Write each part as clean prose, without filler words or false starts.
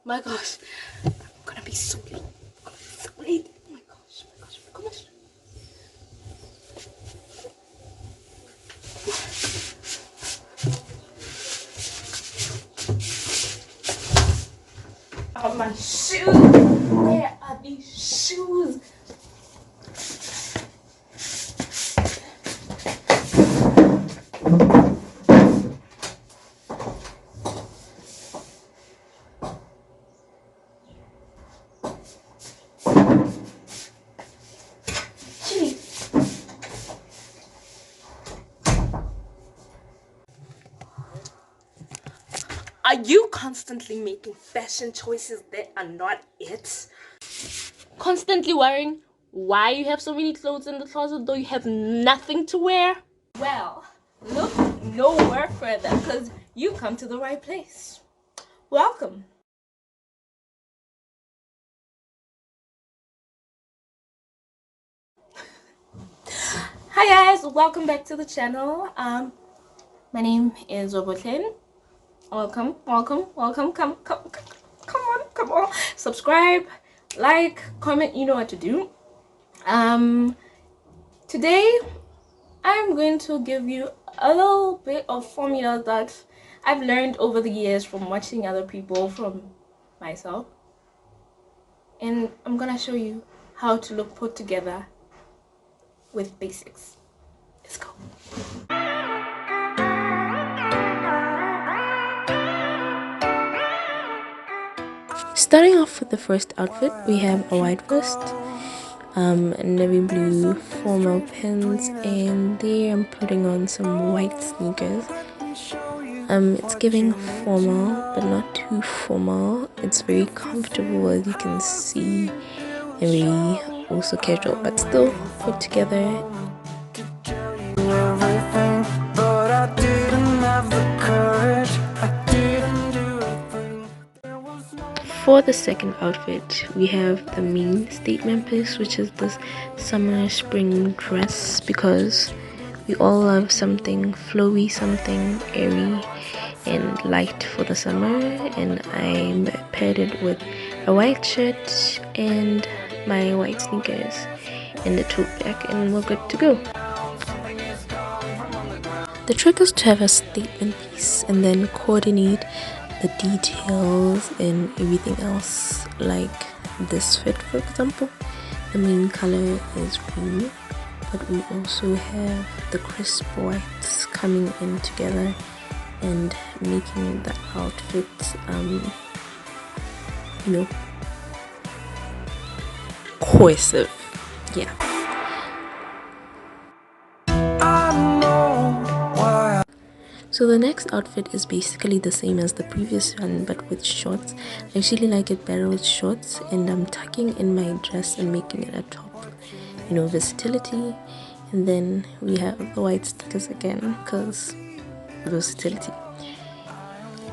My gosh, I'm gonna be so late. So late. Oh my gosh, my gosh, my gosh. Oh, my shoes. Where are these shoes? Are you constantly making fashion choices that are not it? Constantly worrying why you have so many clothes in the closet though you have nothing to wear? Well, look nowhere further because you come to the right place. Welcome. Hi guys, welcome back to the channel. My name is W.Wab. Welcome. Come on. Subscribe, like, comment. You know what to do. Today I'm going to give you a little bit of formula that I've learned over the years from watching other people, from myself, and I'm gonna show you how to look put together with basics. Let's go. Starting off with the first outfit, we have a white vest, navy blue formal pants, and there I'm putting on some white sneakers. It's giving formal but not too formal. It's very comfortable, as you can see, and very also casual but still put together. For the second outfit, we have the main statement piece, which is this summer spring dress, because we all love something flowy, something airy and light for the summer. And I paired it with a white shirt and my white sneakers and the tote bag, and we're good to go. The trick is to have a statement piece and then coordinate the details and everything else. Like this fit, for example, the main color is green, but we also have the crisp whites coming in together and making the outfit cohesive. Yeah. So the next outfit is basically the same as the previous one, but with shorts. I actually like it better with shorts, and I'm tucking in my dress and making it a top, versatility. And then we have the white sneakers again, because versatility.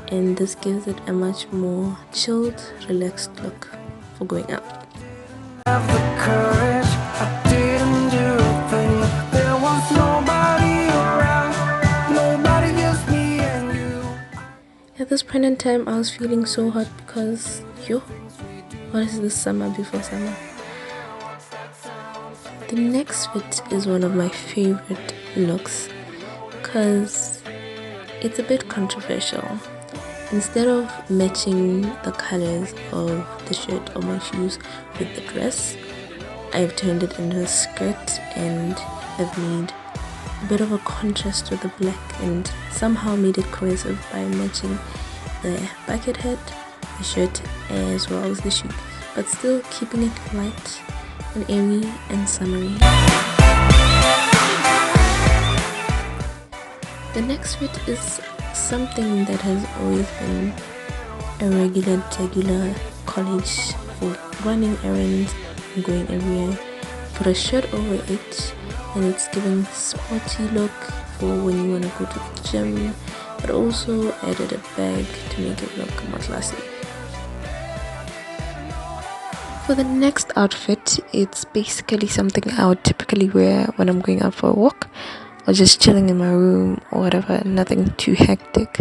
And this gives it a much more chilled, relaxed look for going out. At this point in time, I was feeling so hot because, what is this summer before summer? The next fit is one of my favorite looks because it's a bit controversial. Instead of matching the colors of the shirt or my shoes with the dress, I've turned it into a skirt and I've made a bit of a contrast with the black and somehow made it cohesive by matching the bucket hat, the shirt, as well as the shoes, but still keeping it light and airy and summery. The next fit is something that has always been a regular college for running errands and going everywhere. Put a shirt over it and it's giving sporty look for when you want to go to the gym, but also added a bag to make it look more classy. For the next outfit, it's basically something I would typically wear when I'm going out for a walk or just chilling in my room or whatever, nothing too hectic.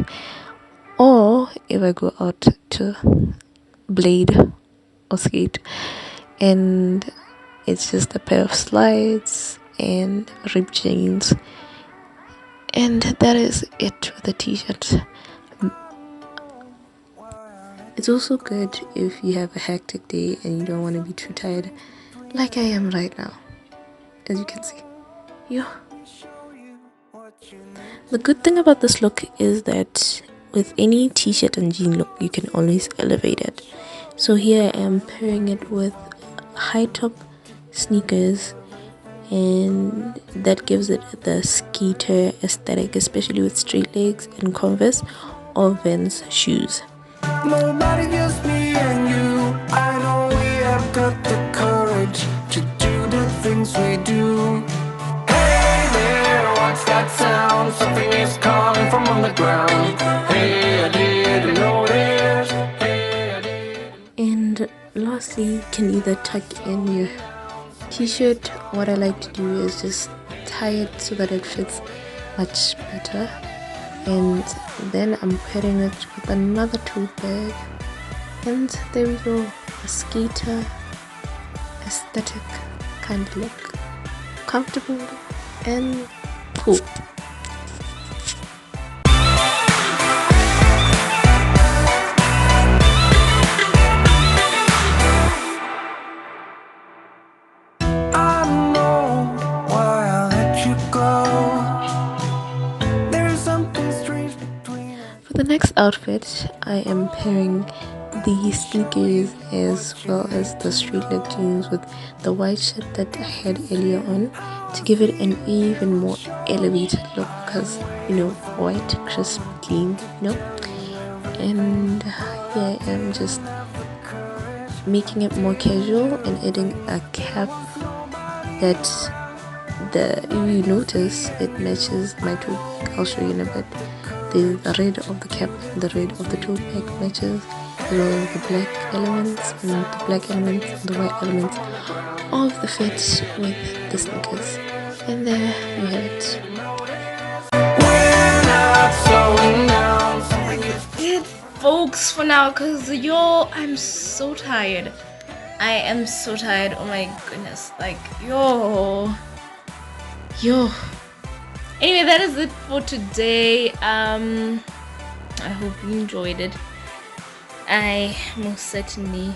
Or if I go out to blade or skate, and it's just a pair of slides and ripped jeans, and that is it with the t-shirt. It's also good if you have a hectic day and you don't want to be too tired, like I am right now, as you can see. Yeah. The good thing about this look is that with any t-shirt and jean look, you can always elevate it. So here I am pairing it with high top sneakers, and that gives it the skater aesthetic, especially with straight legs and Converse or Vans shoes. Nobody, just me and you. I know we have got the courage to do the things we do. Hey there, what's that sound? Something is coming from underground. Hey, I didn't notice. Hey, I didn't. And lastly, you can either tuck in your t-shirt. What I like to do is just tie it so that it fits much better, and then I'm pairing it with another tote bag, and there we go, a skater aesthetic kind of look, comfortable and cool. I know why I let you go. There's something strange between us. For the next outfit, I am pairing the sneakers as well as the straight leg jeans with the white shirt that I had earlier on to give it an even more elevated look, because white, crisp, clean, and yeah, I'm just making it more casual and adding a cap that if you notice, it matches my tote bag. I'll show you in a bit. The red of the cap and the red of the tote bag matches, as well as the black elements and the black elements and the white elements of the fit with the sneakers. And there you have it. We're not slowing down. It, folks, for now, because I'm so tired. I am so tired. Oh my goodness. Like, yo. Anyway, that is it for today. I hope you enjoyed it. I most certainly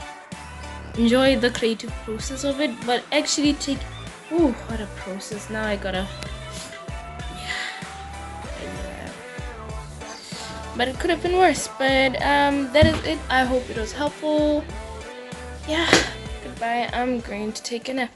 enjoyed the creative process of it, but actually what a process. Now I gotta, but it could have been worse. But that is it. I hope it was helpful. Yeah, goodbye. I'm going to take a nap.